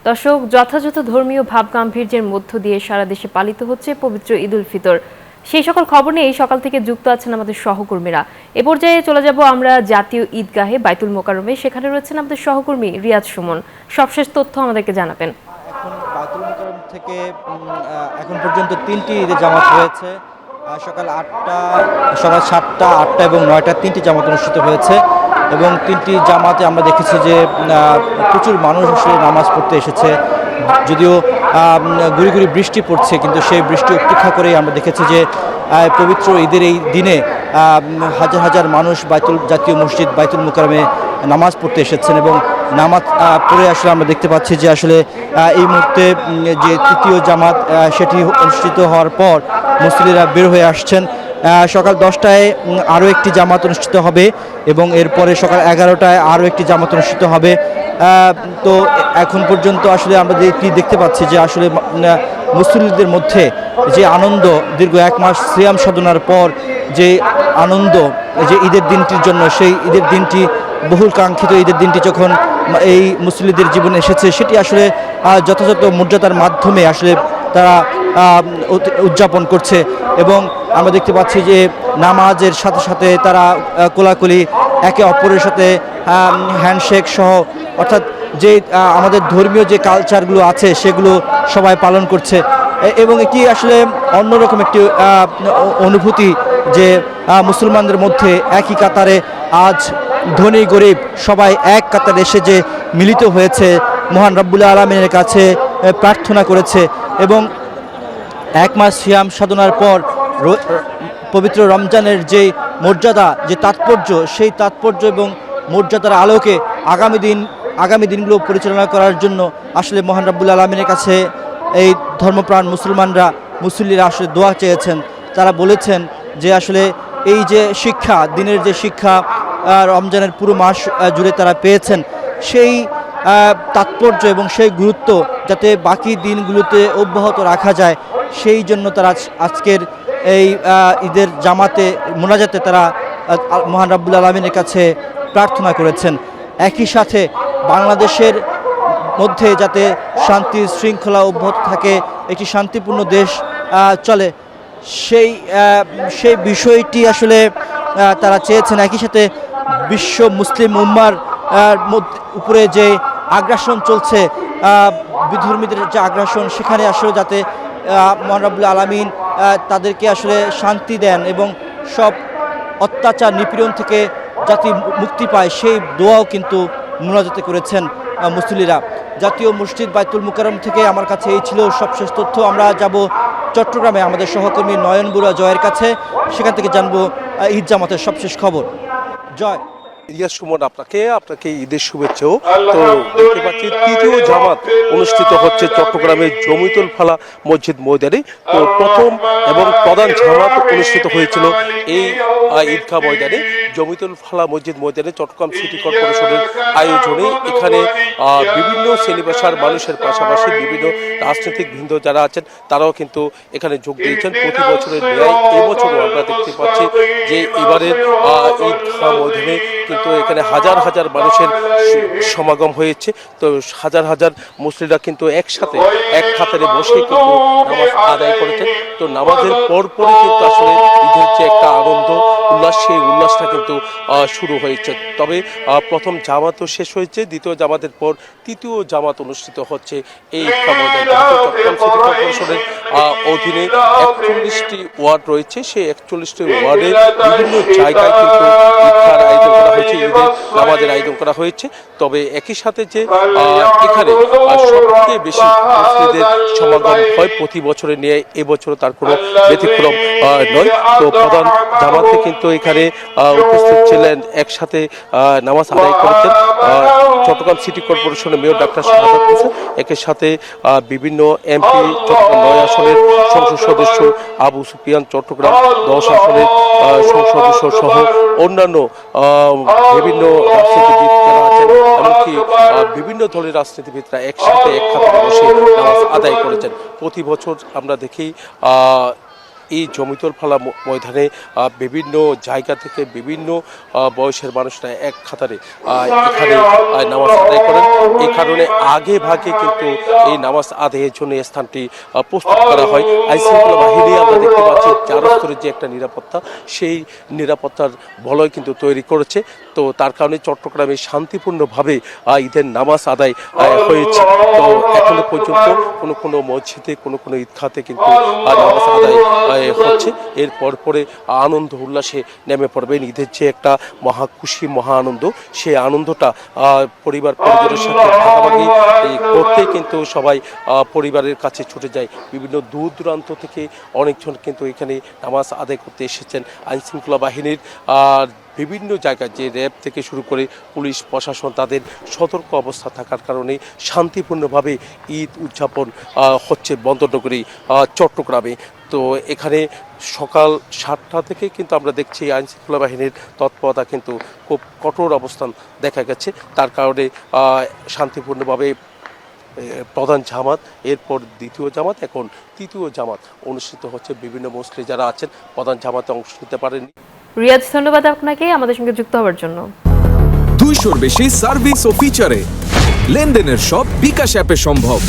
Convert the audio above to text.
দর্শক, যথাযথ ধর্মীয় ভাবগাম্ভীর্যের মধ্য দিয়ে সারা দেশে পালিত হচ্ছে পবিত্র ঈদ উল ফিতর। সেই সকল খবর নিয়ে এই সকাল থেকে যুক্ত আছেন আমাদের সহকর্মীরা। এ পর্যায়ে চলে যাব আমরা জাতীয় ঈদগাহে বাইতুল মোকাররমে। সেখানে রয়েছেন আমাদের সহকর্মী রিয়াজ সুমন। সবশেষ তথ্য আমাদেরকে জানাবেন। এখন বাইতুল মোকাররম থেকে এখন পর্যন্ত ৩টি ঈদের জামাত হয়েছে। সকাল ৮টা, সকাল ৭টা, ৮টা এবং ৯টা ৩টি জামাত অনুষ্ঠিত হয়েছে এবং ৩টি জামাতে আমরা দেখেছি যে প্রচুর মানুষ আসলে নামাজ পড়তে এসেছে। যদিও গুড়ি গুড়ি বৃষ্টি পড়ছে, কিন্তু সেই বৃষ্টি উপেক্ষা করেই আমরা দেখেছি যে পবিত্র ঈদের এই দিনে হাজার হাজার মানুষ জাতীয় মসজিদ বাইতুল মোকাররমে নামাজ পড়তে এসেছেন এবং নামাজ পড়ে আসলে আমরা দেখতে পাচ্ছি যে আসলে এই মুহূর্তে যে তৃতীয় জামাত সেটি অনুষ্ঠিত হওয়ার পর মুসল্লিরা বের হয়ে আসছেন। সকাল 10টায় আরও একটি জামাত অনুষ্ঠিত হবে এবং এরপরে সকাল 11টায় আরও একটি জামাত অনুষ্ঠিত হবে। তো এখন পর্যন্ত আসলে আমরা দেখতে পাচ্ছি যে আসলে মুসল্লিদের মধ্যে যে আনন্দ, দীর্ঘ 1 মাস সিয়াম সাধনার পর যে আনন্দ, যে ঈদের দিনটির জন্য, সেই ঈদের দিনটি বহুল কাঙ্ক্ষিত ঈদের দিনটি যখন এই মুসল্লিদের জীবনে এসেছে, সেটি আসলে যথাযথ মর্যাদার মাধ্যমে আসলে তারা উদযাপন করছে এবং আমরা দেখতে পাচ্ছি যে নামাজের সাথে সাথে তারা কোলাকুলি, একে অপরের সাথে হ্যান্ডশেক সহ, অর্থাৎ যে আমাদের ধর্মীয় যে কালচারগুলো আছে সেগুলো সবাই পালন করছে এবং এটি আসলে অন্যরকম একটি অনুভূতি যে মুসলমানদের মধ্যে একই কাতারে আজ ধনী গরিব সবাই এক কাতারে এসে যে মিলিত হয়েছে, মহান রব্বুল আলামিনের কাছে প্রার্থনা করেছে এবং 1 মাস সিয়াম সাধনার পর পবিত্র রমজানের যে মর্যাদা, যে তাৎপর্য, সেই তাৎপর্য এবং মর্যাদার আলোকে আগামী দিনগুলো পরিচালনা করার জন্য আসলে মহান রব্বুল আলামিনের কাছে এই ধর্মপ্রাণ মুসল্লিরা আসলে দোয়া চেয়েছেন। তারা বলেছেন যে আসলে এই যে শিক্ষা, দিনের যে শিক্ষা রমজানের পুরো মাস জুড়ে তারা পেয়েছেন, সেই তাৎপর্য এবং সেই গুরুত্ব যাতে বাকি দিনগুলোতে অব্যাহত রাখা যায়, সেই জন্য তারা আজকের এই ঈদের জামাতে মোনাজাতে তারা মহান রব্বুল আলামিনের কাছে প্রার্থনা করেছেন। একই সাথে বাংলাদেশের মধ্যে যাতে শান্তি শৃঙ্খলা অব্যাহত থাকে, একটি শান্তিপূর্ণ দেশ চলে, সেই বিষয়টি আসলে তারা চেয়েছেন। একই সাথে বিশ্ব মুসলিম উম্মার উপরে যে আগ্রাসন চলছে, বিধর্মীদের যে আগ্রাসন, সেখানে আসলে যাতে মহান রব্বুল আলামিন তাদেরকে আসলে শান্তি দেন এবং সব অত্যাচার নিপীড়ন থেকে যাতে মুক্তি পায়, সেই দোয়াও কিন্তু মোনাজাতে করেছেন মুসল্লিরা। জাতীয় মসজিদ বাইতুল মোকাররম থেকে আমার কাছে এই ছিল সবশেষ তথ্য। আমরা যাব চট্টগ্রামে আমাদের সহকর্মী নয়ন বুড়া জয়ের কাছে, সেখান থেকে জানবো ঈদ জামাতের সবশেষ খবর। জয়। ইলিয়াস সুমন, আপনাকে ঈদের শুভেচ্ছাও। তো দেখতে পাচ্ছি তৃতীয় জামাত অনুষ্ঠিত হচ্ছে চট্টগ্রামের জমিতুল ফালা মসজিদ ময়দানে। তো প্রথম এবং প্রধান জামাত অনুষ্ঠিত হয়েছিল এই ঈদগাহ ময়দানে, জমিতুল ফালা মসজিদ ময়দানে, চট্টগ্রাম সিটি কর্পোরেশনের আয়োজনে। এখানে বিভিন্ন শ্রেণী পেশার মানুষের পাশাপাশি বিভিন্ন রাজনৈতিক বৃন্দ যারা আছেন তারাও কিন্তু এখানে যোগ দিয়েছেন। প্রতি বছরের ন্যায় এবছরও আমরা দেখতে পাচ্ছি যে এবারের ঈদগাহ ময়দানে কিন্তু এখানে হাজার হাজার মানুষের সমাগম হয়েছে। তো হাজার হাজার মুসলিমরা কিন্তু একসাথে এক কাতারে বসে কিন্তু নামাজ আদায় করেছেন। তো নামাজের পরপরই কিন্তু আসলে ঈদের যে একটা আনন্দ উল্লাস, সেই উল্লাসটা কিন্তু শুরু হয়েছে। তবে প্রথম জামাতও শেষ হয়েছে, দ্বিতীয় জামাতের পর তৃতীয় জামাত অনুষ্ঠিত হচ্ছে এই ঈদগাহ ময়দানে। চট্টগ্রাম সিটি কর্পোরেশনের অধীনে 41টি ওয়ার্ড রয়েছে, সেই 41টি ওয়ার্ডে বিভিন্ন জায়গায় কিন্তু ঈদগাহর আয়োজন করা হয়েছে, ঈদের নামাজের আয়োজন করা হয়েছে। তবে একই সাথে যে এখানে সবচেয়ে বেশি মুসলিমদের সমাগম হয় প্রতি বছরে নিয়ে, এবছরও তার কোনো ব্যতিক্রম নয়। তো প্রধান জামাতে কিন্তু এখানে উপস্থিত ছিলেন, একসাথে নামাজ আদায় করেছেন চট্টগ্রাম সিটি কর্পোরেশনের মেয়র ডাক্তার শাহাদাত হোসেন, একের সাথে বিভিন্ন এমপি, চট্টগ্রাম 9 আসনের সংসদ সদস্য আবু সুফিয়ান, চট্টগ্রাম 10 আসনের সংসদ সদস্য সহ অন্যান্য বিভিন্ন রাজনীতিবিদ যারা আছেন, এমনকি বিভিন্ন দলের রাজনীতিবিদরা একসাথে এক কাতারে বসে নামাজ আদায় করেছেন। প্রতি বছর আমরা দেখি এই জমিতল ফালা ময়দানে বিভিন্ন জায়গা থেকে বিভিন্ন বয়সের মানুষরা এক কাতারে এখানে নামাজ আদায় করেন। এই কারণে আগে ভাগে কিন্তু এই নামাজ আদায়ের জন্য এই স্থানটি প্রস্তুত করা হয়। আইনশৃঙ্খলা বাহিনী আমরা দেখতে পাচ্ছি চার স্তরের যে একটা নিরাপত্তা, সেই নিরাপত্তার বলয় কিন্তু তৈরি করেছে। তো তার কারণে চট্টগ্রামে শান্তিপূর্ণভাবে ঈদের নামাজ আদায় হয়েছে। তো এখনো পর্যন্ত কোনো মসজিদে কোনো ঈদগাহতে কিন্তু নামাজ আদায় হচ্ছে। এরপর পরে আনন্দ উল্লাসে নেমে পড়বেন। ঈদের যে একটা মহা খুশি মহা আনন্দ, সেই আনন্দটা পরিবার পরিজনের সাথে ভাগাভাগি করতে কিন্তু সবাই পরিবারের কাছে ছুটে যায়। বিভিন্ন দূর দূরান্ত থেকে অনেকজন কিন্তু এখানে নামাজ আদায় করতে এসেছেন। আইনশৃঙ্খলা বাহিনীর বিভিন্ন জায়গায় যে র্যাব থেকে শুরু করে পুলিশ প্রশাসন তাদের সতর্ক অবস্থা থাকার কারণে শান্তিপূর্ণভাবে ঈদ উদযাপন হচ্ছে বন্দরনগরী চট্টগ্রামে। তো এখানে সকাল 7টা থেকে কিন্তু আমরা দেখছি আইনশৃঙ্খলা বাহিনীর তৎপরতা কিন্তু খুব কঠোর অবস্থান দেখা গেছে। তার কারণে শান্তিপূর্ণভাবে প্রধান জামাত, এরপর দ্বিতীয় জামাত, এখন তৃতীয় জামাত অনুষ্ঠিত হচ্ছে। বিভিন্ন মসজিদে যারা আছেন প্রধান জামাতে অংশ নিতে পারেননি। রিয়াজ, ধন্যবাদ আপনাকে আমাদের সঙ্গে যুক্ত হওয়ার জন্য। 200-র বেশি সার্ভিস ও ফিচারে লেনদেনের সব বিকাশ অ্যাপে সম্ভব।